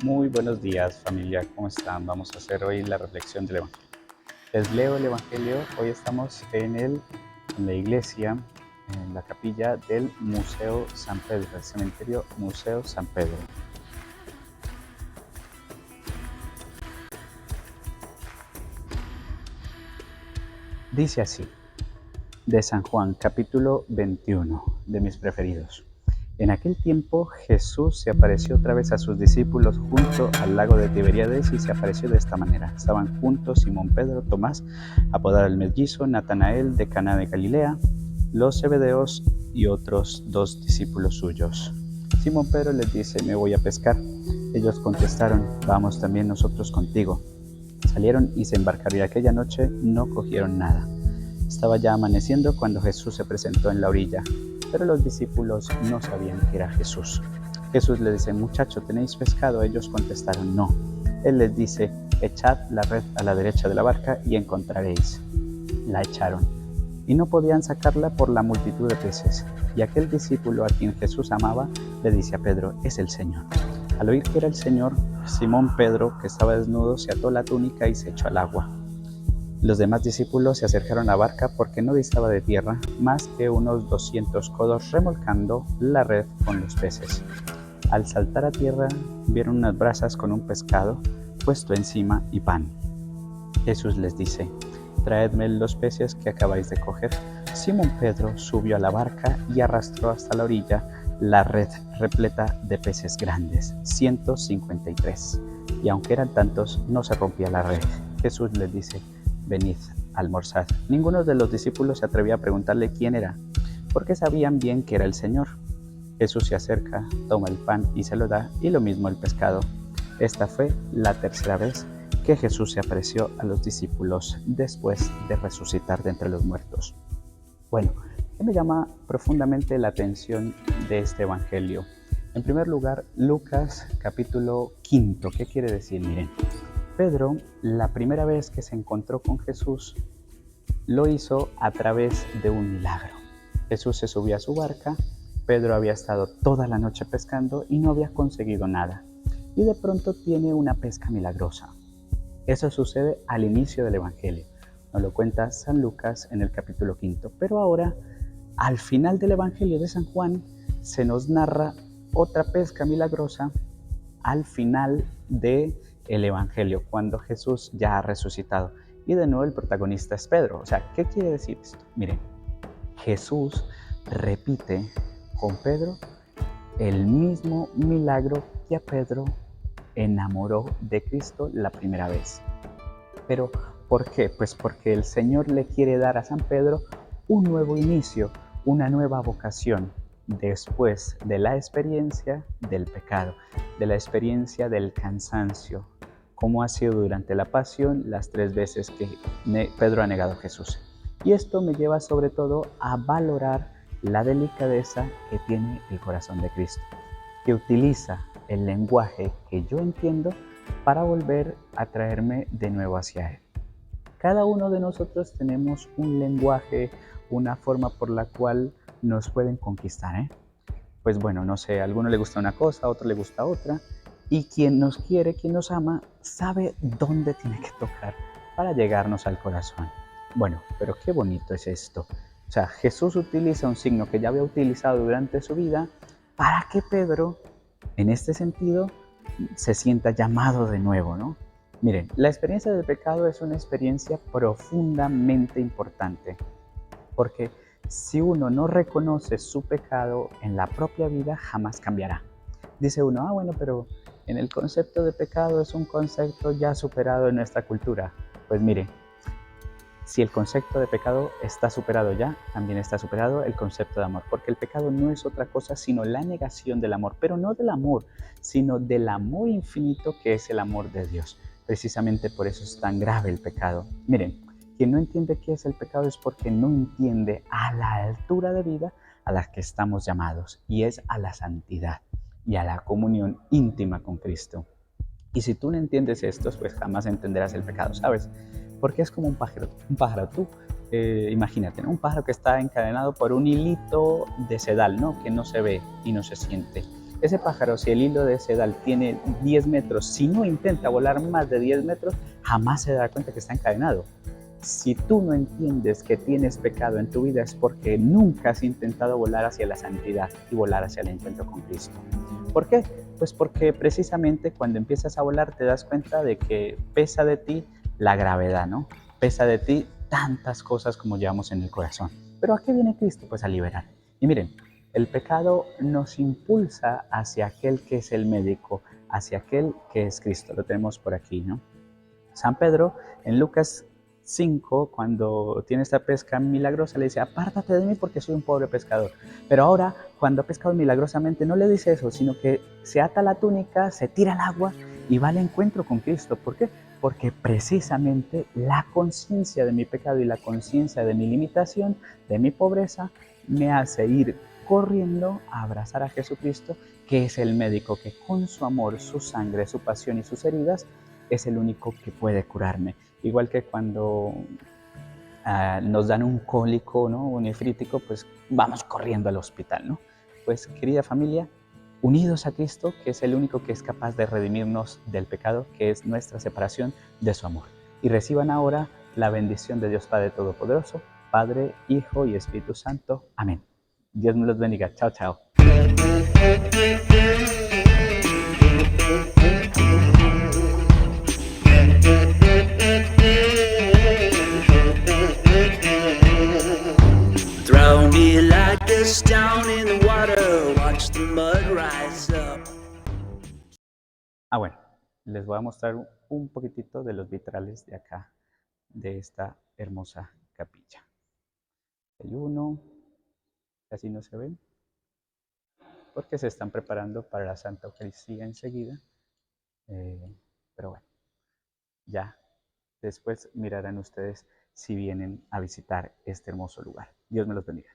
Muy buenos días, familia, ¿cómo están? Vamos a hacer hoy la reflexión del Evangelio. Les leo el Evangelio. Hoy estamos en la iglesia, en la capilla del Museo San Pedro, el cementerio Museo San Pedro. Dice así, de San Juan, capítulo 21, de mis preferidos. En aquel tiempo Jesús se apareció otra vez a sus discípulos junto al lago de Tiberíades y se apareció de esta manera. Estaban juntos Simón Pedro, Tomás, apodado el mellizo, Natanael de Caná de Galilea, los Zebedeos y otros dos discípulos suyos. Simón Pedro les dice, me voy a pescar. Ellos contestaron, vamos también nosotros contigo. Salieron y se embarcaron y aquella noche no cogieron nada. Estaba ya amaneciendo cuando Jesús se presentó en la orilla, pero los discípulos no sabían que era Jesús. Jesús les dice, muchachos, ¿tenéis pescado? Ellos contestaron, no. Él les dice, echad la red a la derecha de la barca y encontraréis. La echaron, y no podían sacarla por la multitud de peces. Y aquel discípulo a quien Jesús amaba, le dice a Pedro, es el Señor. Al oír que era el Señor, Simón Pedro, que estaba desnudo, se ató la túnica y se echó al agua. Los demás discípulos se acercaron a la barca porque no distaba de tierra más que unos 200 codos, remolcando la red con los peces. Al saltar a tierra vieron unas brasas con un pescado puesto encima y pan. Jesús les dice, traedme los peces que acabáis de coger. Simón Pedro subió a la barca y arrastró hasta la orilla la red repleta de peces grandes, 153. Y aunque eran tantos, no se rompía la red. Jesús les dice, venid, almorzad. Ninguno de los discípulos se atrevía a preguntarle quién era, porque sabían bien que era el Señor. Jesús se acerca, toma el pan y se lo da, y lo mismo el pescado. Esta fue la tercera vez que Jesús se apareció a los discípulos después de resucitar de entre los muertos. Bueno, ¿qué me llama profundamente la atención de este evangelio? En primer lugar, Lucas capítulo 5. ¿Qué quiere decir? Miren. Pedro, la primera vez que se encontró con Jesús, lo hizo a través de un milagro. Jesús se subió a su barca, Pedro había estado toda la noche pescando y no había conseguido nada. Y de pronto tiene una pesca milagrosa. Eso sucede al inicio del Evangelio. Nos lo cuenta San Lucas en el capítulo 5. Pero ahora, al final del Evangelio de San Juan, se nos narra otra pesca milagrosa al final de el Evangelio, cuando Jesús ya ha resucitado. Y de nuevo el protagonista es Pedro. O sea, ¿qué quiere decir esto? Miren, Jesús repite con Pedro el mismo milagro que a Pedro enamoró de Cristo la primera vez. ¿Pero por qué? Pues porque el Señor le quiere dar a San Pedro un nuevo inicio, una nueva vocación, después de la experiencia del pecado, de la experiencia del cansancio, como ha sido durante la pasión las 3 veces que Pedro ha negado a Jesús. Y esto me lleva sobre todo a valorar la delicadeza que tiene el corazón de Cristo, que utiliza el lenguaje que yo entiendo para volver a traerme de nuevo hacia Él. Cada uno de nosotros tenemos un lenguaje, una forma por la cual nos pueden conquistar, Pues bueno, no sé, a alguno le gusta una cosa, a otro le gusta otra, y quien nos quiere, quien nos ama, sabe dónde tiene que tocar para llegarnos al corazón. Bueno, pero qué bonito es esto. O sea, Jesús utiliza un signo que ya había utilizado durante su vida para que Pedro, en este sentido, se sienta llamado de nuevo, ¿no? Miren, la experiencia del pecado es una experiencia profundamente importante, porque si uno no reconoce su pecado en la propia vida, jamás cambiará. Dice uno, bueno, pero en el concepto de pecado es un concepto ya superado en nuestra cultura. Pues mire, si el concepto de pecado está superado ya, también está superado el concepto de amor, porque el pecado no es otra cosa sino la negación del amor, pero no del amor, sino del amor infinito que es el amor de Dios. Precisamente por eso es tan grave el pecado. Miren, quien no entiende qué es el pecado es porque no entiende a la altura de vida a la que estamos llamados, y es a la santidad y a la comunión íntima con Cristo. Y si tú no entiendes esto, pues jamás entenderás el pecado, ¿sabes? Porque es como un pájaro. Tú imagínate, ¿no? Un pájaro que está encadenado por un hilito de sedal, ¿no? Que no se ve y no se siente. Ese pájaro, si el hilo de sedal tiene 10 metros, si no intenta volar más de 10 metros, jamás se dará cuenta que está encadenado. Si tú no entiendes que tienes pecado en tu vida es porque nunca has intentado volar hacia la santidad y volar hacia el encuentro con Cristo. ¿Por qué? Pues porque precisamente cuando empiezas a volar te das cuenta de que pesa de ti la gravedad, ¿no? Pesa de ti tantas cosas como llevamos en el corazón. Pero ¿a qué viene Cristo? Pues a liberar. Y miren, el pecado nos impulsa hacia aquel que es el médico, hacia aquel que es Cristo. Lo tenemos por aquí, ¿no? San Pedro, en Lucas 5, cuando tiene esta pesca milagrosa, le dice, apártate de mí porque soy un pobre pescador. Pero ahora, cuando ha pescado milagrosamente, no le dice eso, sino que se ata la túnica, se tira al agua y va al encuentro con Cristo. ¿Por qué? Porque precisamente la conciencia de mi pecado y la conciencia de mi limitación, de mi pobreza, me hace ir corriendo a abrazar a Jesucristo, que es el médico que con su amor, su sangre, su pasión y sus heridas es el único que puede curarme. Igual que cuando nos dan un cólico, ¿no? Un nefrítico, pues vamos corriendo al hospital, ¿no? Pues querida familia, unidos a Cristo, que es el único que es capaz de redimirnos del pecado, que es nuestra separación de su amor. Y reciban ahora la bendición de Dios Padre Todopoderoso, Padre, Hijo y Espíritu Santo. Amén. Dios me los bendiga. Chao, chao. Throw me like a stone in the water, watch the mud rise up. Bueno, les voy a mostrar un poquitito de los vitrales de acá, de esta hermosa capilla. Hay uno, casi no se ven, porque se están preparando para la Santa Eucaristía enseguida. Pero bueno, ya después mirarán ustedes si vienen a visitar este hermoso lugar. Dios me los bendiga.